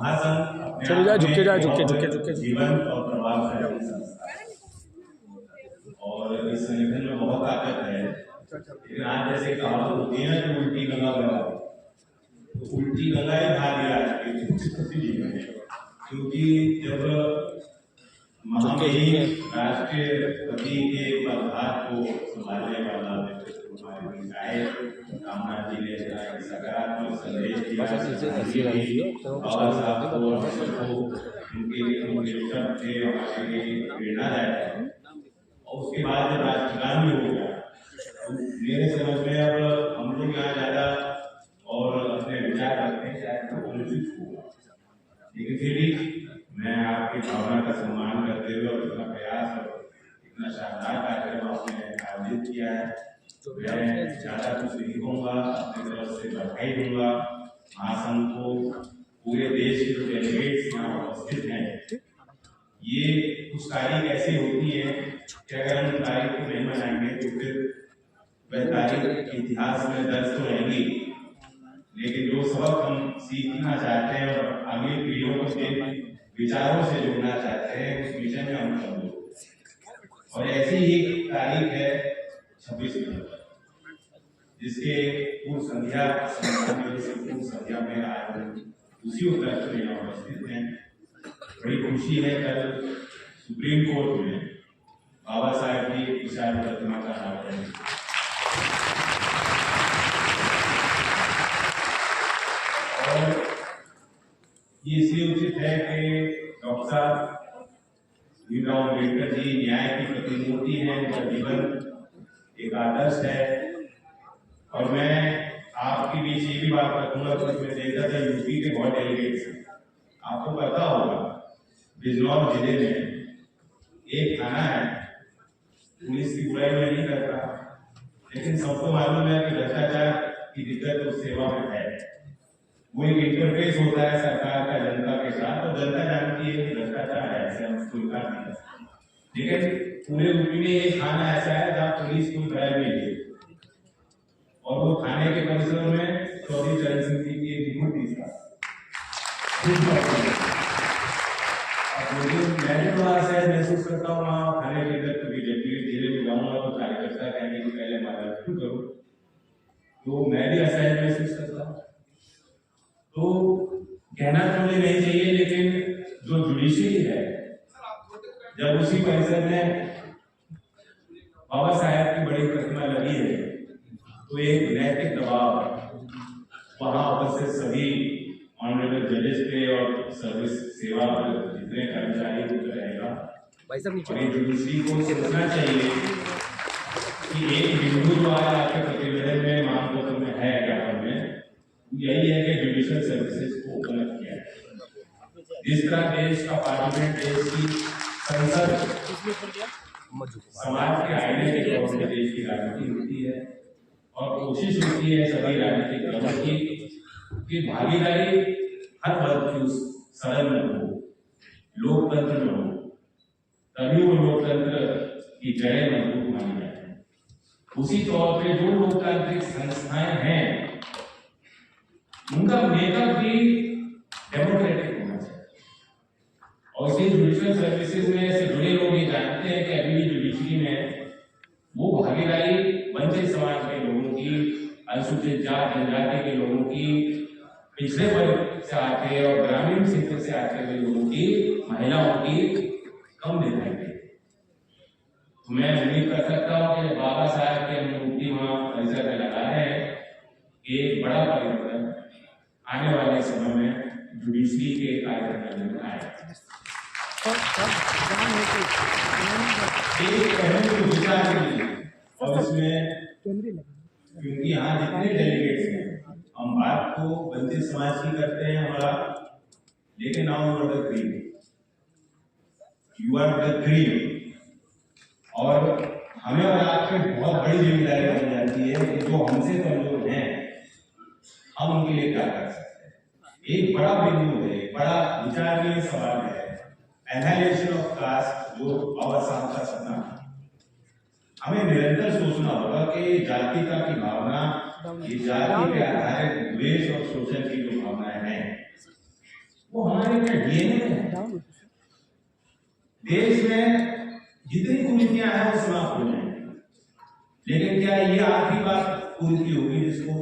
महासंघ चलो जाए, झुके जाए, झुके जीवंत और प्रभावशाली संस्था और इस संगठन में बहुत ताकत है। लेकिन आज जैसे कहावत होती है ना कि उल्टी गंगा बहा, तो उल्टी गंगा ही बहा दिया आज के जीवन में, क्योंकि जब महामहिम राष्ट्रपति के पदभार को संभालने वाला व्यक्तित्व हमारे बीच आए, रामनाथ जी ने सकारात्मक संदेश दिया बाबा साहब को और सबको उनके शब्द थे हमारे लिए प्रेरणादायक। और उसके बाद जब राष्ट्रगान हो गया तो मेरे समझ में अब हम लोग यहाँ ज्यादा और अपने विचार रखते हैं शायद उचित होगा, लेकिन फिर भी मैं आपकी भावना का सम्मान करते हुए और इतना प्रयास और इतना शानदार कार्यक्रम आपने आयोजित किया है, मैं ज्यादा कुछ नहीं कहूँगा, अपनी तरफ से बधाई दूंगा महासंघ को, पूरे देश के जो डेलीगेट्स यहाँ उपस्थित हैं। ये कुछ तारीख ऐसी होती है कि अगर हम तारीख को नहीं मनाएंगे तो फिर वह तारीख इतिहास में दर्ज तो रहेगी, लेकिन जो सबक हम सीखना चाहते हैं और अगली पीढ़ियों को जिन विचारों से जोड़ना चाहते हैं उस विषय में हम सब लोग। और ऐसी ही तारीख है 26 नवंबर, जिसके पूर्व संध्या में आज उसी उपलक्ष्य में यहाँ उपस्थित हैं। बड़ी खुशी है, कल सुप्रीम कोर्ट में बाबा साहेब की विशाल प्रतिमा का अनावरण, और ये इसलिए उचित है कि डॉक्टर साहब भीमराव अम्बेडकर जी न्याय की प्रतिमूर्ति हैं, उनका जीवन एक आदर्श है। और मैं आपके बीच ये भी बात रखूंगा कि उसमें देखा था यूपी के बहुत डेलीगेट्स हैं, आपको पता होगा बिजनौर जिले में एक थाना है, पुलिस की बुराई में नहीं करता, लेकिन सबको मालूम है कि भ्रष्टाचार की दिक्कत उस सेवा में है। वो एक इंटरफेस होता है सरकार का जनता के साथ, और जनता जानती है कि भ्रष्टाचार है, ऐसे हम उसको इनकार नहीं कर सकते। लेकिन पूरे यूपी में एक थाना ऐसा है जहाँ पुलिस कोई ड्राइव नहीं है, और वो थाने के परिसर में चौधरी चरण सिंह जी की एक मूर्ति था। मैं भी थोड़ा सहज महसूस करता हूँ वहाँ थाने के अंदर, कभी धीरे में जाऊंगा तो कार्यकर्ता कहेंगे कि पहले माला करो, तो मैं भी असहज महसूस करता हूँ। तो कहना तो मुझे नहीं चाहिए, लेकिन जो जुडिशरी है, जब उसी परिसर में बाबा साहेब की बड़ी प्रतिमा लगी है तो एक नैतिक दबाव वहां उपस्थित सभी ऑनरेबल जजेस पे और सर्विस सेवा पर जितने कर्मचारी होते रहेगा। और ये जुडिशरी को सोचना चाहिए कि एक बिंदु जो आज आपके प्रतिवेदन में मांगपत्र में है ज्ञापन में, यही है कि जुडिशियल सर्विसेज को ओपन अप किया है। जिस तरह देश का पार्लियामेंट, देश की संसद समाज के आईने के तौर पर देश की राजनीति होती है, और कोशिश होती है सभी राजनीतिक दलों की भागीदारी हर वर्ग की उस सदन में हो, लोकतंत्र में हो, तभी वो लोकतंत्र की जड़ें मजबूत मानी जाती है। उसी तौर पे जो लोकतांत्रिक संस्थाएं हैं उनका मेकअप भी डेमोक्रेटिक होना चाहिए, और इसी जुडिशियल सर्विसेज में से जुड़े लोग ये जानते हैं कि अभी भी जुडिशरी में वो भागीदारी वंचित समाज के लोगों की, अनुसूचित जाति जनजाति के लोगों की, पिछड़े वर्ग से आते और ग्रामीण क्षेत्र से आते हुए लोगों की, महिलाओं की कम दिखाई देती। तो मैं उम्मीद कर सकता हूँ कि बाबा साहब की मूर्ति वहाँ परिसर में लगा है, एक बड़ा परिवर्तन आने वाले समय में जुडिशरी के कार्यक्रम में आएगा। एक अहम विचार और इसमें, क्योंकि यहाँ जितने डेलीगेट्स हैं, हम बात को वंचित समाज की करते हैं हमारा, लेकिन now you are the cream, you are the cream, और हमें और आपके बहुत बड़ी जिम्मेदारी बन जाती है कि जो हमसे कमजोर हैं हम उनके लिए क्या कर सकते हैं। एक बड़ा बिंदु है, एक बड़ा विचारणीय सवाल है, एनालिसिस ऑफ कास्ट, जो बाबा साहब का सपना है। हमें निरंतर सोचना होगा कि जातिता की भावना, ये जाति पे आधारित द्वेष और शोषण की जो भावनाएं हैं, वो हमारे क्या डीएनए में है। देश में जितनी कुरीतियां हैं वो समाप्त हो जाएंगी, लेकिन क्या ये आखिरी बात कुरीति होगी जिसको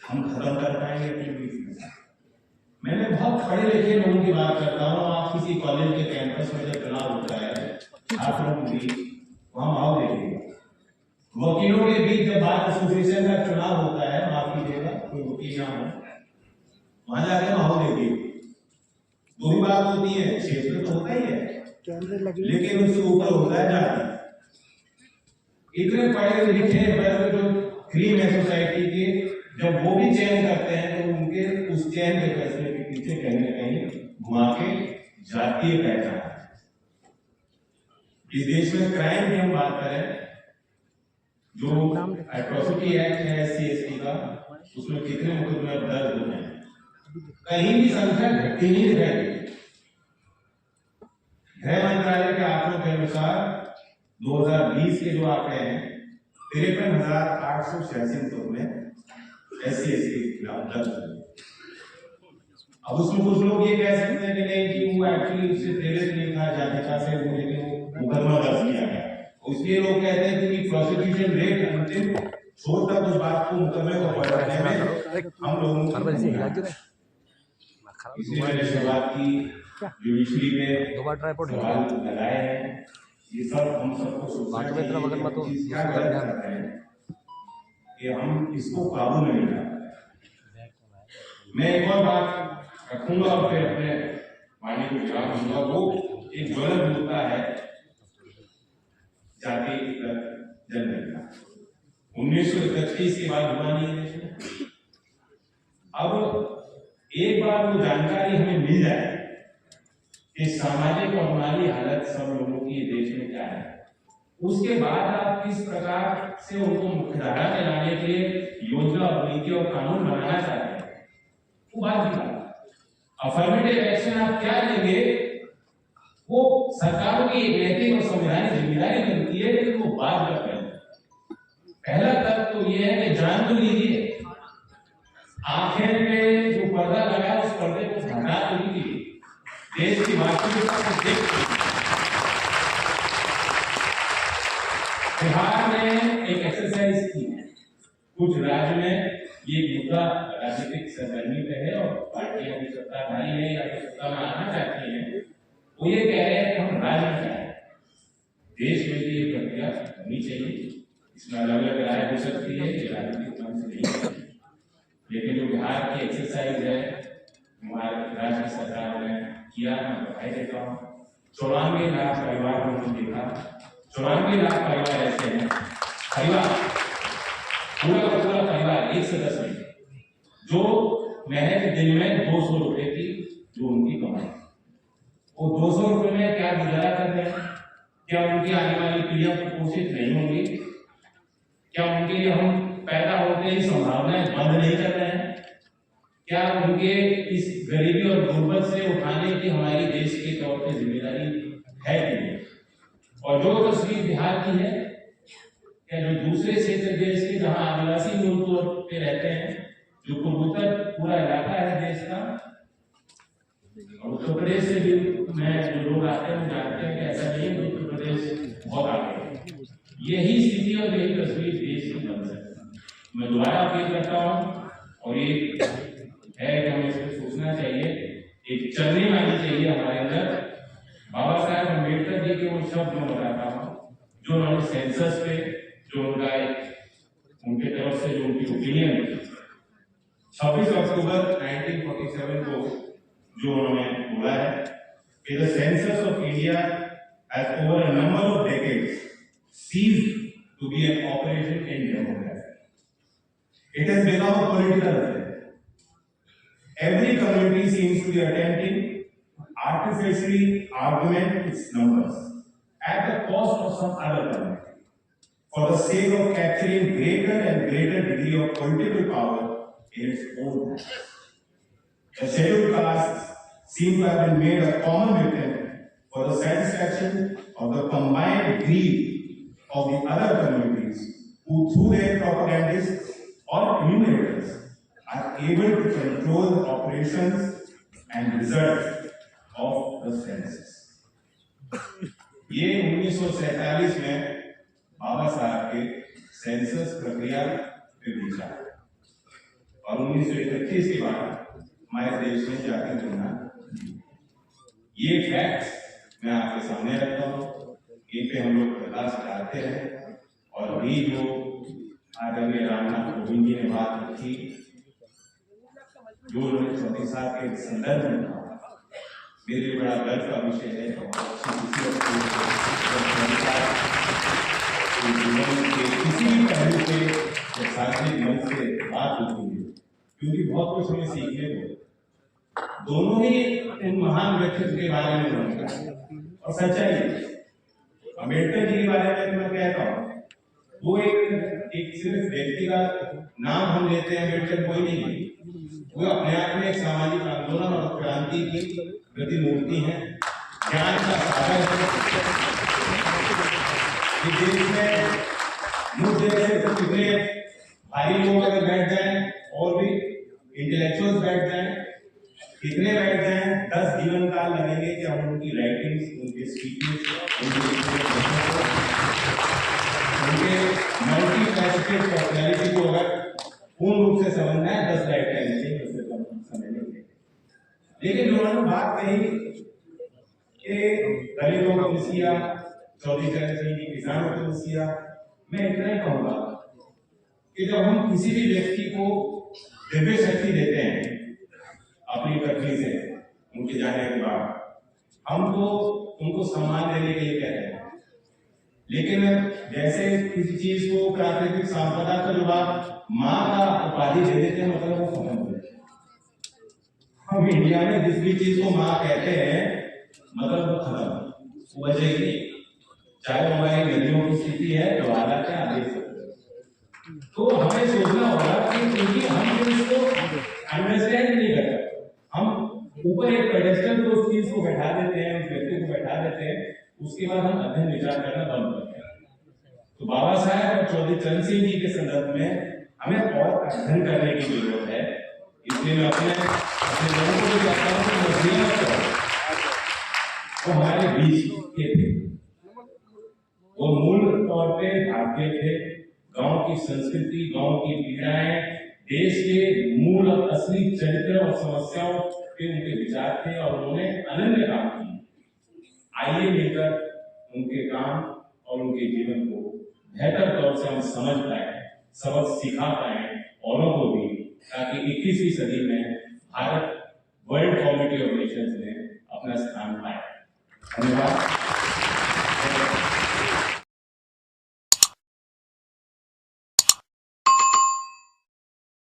हम खत्म कर पाएंगे अपने बीच में? मैंने बहुत पढ़े लिखे लोगों की बात करता हूँ। आप किसी कॉलेज के कैंपस में जब चुनाव होता है, आप लोग भी वहां माहौल देखिएगा। वकीलों के बीच जब बार एसोसिएशन का चुनाव होता है, माफ कीजिएगा कोई वकील ना हो, वहां जाके माहौल देखिए। दो ही बात होती है, क्षेत्र तो होता ही है, लेकिन उससे ऊपर होता है जाति। इतने पढ़े लिखे वर्ग जो क्रीम है सोसाइटी के, जब वो भी चयन करते हैं तो उनके उस चयन के फैसले के पीछे कहीं ना कहीं घुमा के जातीय पहचान है। इस देश में क्राइम की हम बात करें, जो एट्रोसिटी एक्ट है SC/ST का, उसमें कितने मुकदमे दर्ज हुए हैं, कहीं भी संख्या घटी नहीं दिखाई देती। गृह मंत्रालय के आंकड़ों के अनुसार 2020 के जो आंकड़े हैं, 53,886 मुकदमे SC/ST के खिलाफ दर्ज हुए। अब उसमें कुछ लोग ये कह सकते हैं कि नहीं कि वो एक्चुअली उससे प्रेरित नहीं था जातिका से, वो लेकिन वो मुकदमा दर्ज किया गया। इसलिए लोग कहते हैं कि प्रोसिक्यूशन रेट अंतिम छोड़ तक उस बात को मुकदमे को बढ़ाने में हम लोगों को, इसलिए मैंने शुरुआत की जुडिशरी में सवाल लगाए हैं। ये सब हम सबको सोचना चाहिए कि हम इसको काबू में नहीं ला पाए। मैं एक और बात रखूंगा और फिर अपने वाणी को विराम दूंगा। वो एक ज्वलंत मुद्दा है जाति जनगणना। 1931 के बाद हुआ नहीं देश में। अब एक बार वो जानकारी हमें मिल जाए कि सामाजिक और माली हालत सब लोगों की देश में क्या है, उसके बाद आप किस प्रकार से उनको मुख्यधारा में लाने के लिए योजना और नीति और कानून बनाना चाहते हैं, वो बात की बात। अफर्मेटिव एक्शन आप क्या लेंगे, वो सरकारों की नैतिक और संवैधानिक जिम्मेदारी बनती है, लेकिन वो बाद में करें। पहला तर्क तो ये है कि जान तो लीजिए, आंखें पे जो पर्दा लगा है उस पर्दे को हटा तो लीजिए, देश की वास्तविकता को देखिए। बिहार ने एक एक्सरसाइज की है, कुछ राज्य में ये मुद्दा राजनीतिक सरगर्मी पे है और पार्टियां भी सत्ताधारी है या तो सत्ता में आना चाहती हैं, वो ये कह रहे हैं कि हम राज्य में जाए। देश में भी ये प्रक्रिया होनी चाहिए, इसमें अलग अलग राय हो सकती है, ये राजनीतिक ढंग से नहीं है, लेकिन जो बिहार की एक्सरसाइज है हमारे राज्य सरकार ने किया, मैं बधाई देता हूँ। 94 लाख परिवार को हमने देखा, 94 लाख परिवार ऐसे हैं, परिवार पूरा का पूरा परिवार एक सदस्य में, जो महज दिन में 200 रुपए की जो उनकी कमाई, वो 200 रुपए में क्या गुजारा कर रहे हैं? क्या उनकी आने वाली पीढ़ियां कुपोषित नहीं होंगी? क्या उनके लिए हम पैदा होते ही संभावनाएं बंद नहीं कर रहे हैं? क्या उनके इस गरीबी और गुर्बत से उठाने की हमारी देश के तौर पे जिम्मेदारी है कि नहीं? और जो तस्वीर बिहार की है, क्या जो दूसरे क्षेत्र देश के जहां आदिवासी मूल तौर पे रहते हैं, जो पूर्वोत्तर पूरा इलाका है देश का, और उत्तर प्रदेश से भी मैं जो लोग आते हैं वो जानते हैं कि ऐसा नहीं है, उत्तर प्रदेश बहुत आगे है। यही स्थिति और यही तस्वीर देश की बन सकती है। मैं दोबारा अपील करता हूँ, और ये है कि हमें इसको सोचना चाहिए, एक चलनी आनी चाहिए हमारे अंदर। बाबा साहब अम्बेडकर जी के वो शब्द मैं बताता हूँ, जो उन्होंने सेंसस पे, जो उनका एक उनके तरफ से जो उनकी ओपिनियन 26 अक्टूबर 1947 को जो उन्होंने बोला है कि the census of India has over a number of decades ceased to be an operation in democracy. It has become a political affair. Every community seems to be attempting artificially augment its numbers at the cost of some other community, for the sake of capturing greater and greater degree of political power in its own hands. The scheduled castes seem to have been made a common victim for the satisfaction of the combined greed of the other communities, who through their propagandists or enumerators are able to control the operations and results of the census. ये 1947 में बाबा साहब के census प्रक्रिया पे विचार और 1931 के बाद हमारे देश में जाति गणना। ये फैक्ट्स मैं आपके सामने रखता हूँ, इन पे हम लोग प्रकाश डालते हैं। और अभी जो आदरणीय रामनाथ कोविंद जी ने बात रखी, जो उन्होंने 34 साल के संदर्भ में कहा, मेरे लिए बड़ा गर्व का विषय है। किसी भी पहलू पे सार्वजनिक मंच से बात होती है, क्योंकि बहुत कुछ हमें सीखने को, दोनों ही उन महान व्यक्तित्व के बारे में बोलता और सच्चाई। अम्बेडकर जी के बारे में तो मैं कहता हूँ, वो एक सिर्फ व्यक्ति का नाम हम लेते हैं, अम्बेडकर कोई नहीं, वो अपने आप में एक सामाजिक आंदोलन और क्रांति की प्रतिमूर्ति है, ज्ञान का सागर है। देश में मुझे तो कितने भारी लोग अगर बैठ जाएं और भी इंटेलेक्चुअल्स बैठ जाएं, कितने बैठ जाएं, 10 जीवन काल लगेंगे कि हम उनकी राइटिंग्स, उनके स्पीचेस, उनके मल्टीफैसेटेड पर्सनैलिटी को अगर पूर्ण रूप से समझना है 10 लाइफ टाइम से उससे कम समय नहीं लगेगा। लेकिन उन्होंने बात कही कि दलितों को मिसिया, चौधरी चरण सिंह जी किसानों को मिसिया। मैं इतना ही कहूंगा कि जब हम किसी भी व्यक्ति को दिव्य शक्ति देते हैं अपनी पत्नी से उनके जाने के बाद, हम तो उनको सम्मान देने के लिए कहते हैं। लेकिन जैसे किसी चीज को प्राकृतिक संपदा का जब आप माँ का उपाधि दे देते हैं, मतलब वो खत्म हो जाता है। हम इंडिया में जिस भी चीज को माँ कहते हैं, मतलब वो खत्म हो जाएगी। चाहे हमारी नदियों की स्थिति है, तो हालात क्या देख सकते। तो हमें सोचना होगा कि क्योंकि हम इसको अंडरस्टैंड नहीं करते, हम ऊपर एक पेडेस्टल पे उस चीज को बैठा देते हैं, उस व्यक्ति को बैठा देते हैं, उसके बाद हम अध्ययन विचार करना बंद करते हैं। तो बाबा साहब और चौधरी चरण सिंह जी के संदर्भ में हमें और अध्ययन करने की जरूरत है। इसलिए मैं अपने लोगों को भी कहता हूँ कि वो हमारे बीच के थे, वो मूल तौर पे भारतीय थे। गांव की संस्कृति, गांव की पीड़ाएं, देश के मूल और असली चरित्र और समस्याओं पे उनके विचार थे और उन्होंने अनन्य काम किए। आइए मिलकर उनके काम और उनके जीवन को बेहतर तौर से हम समझ पाए, सबक सिखा पाए औरों को भी, ताकि 21वीं सदी में Bharat world comity of Nations में अपना स्थान पाए। धन्यवाद।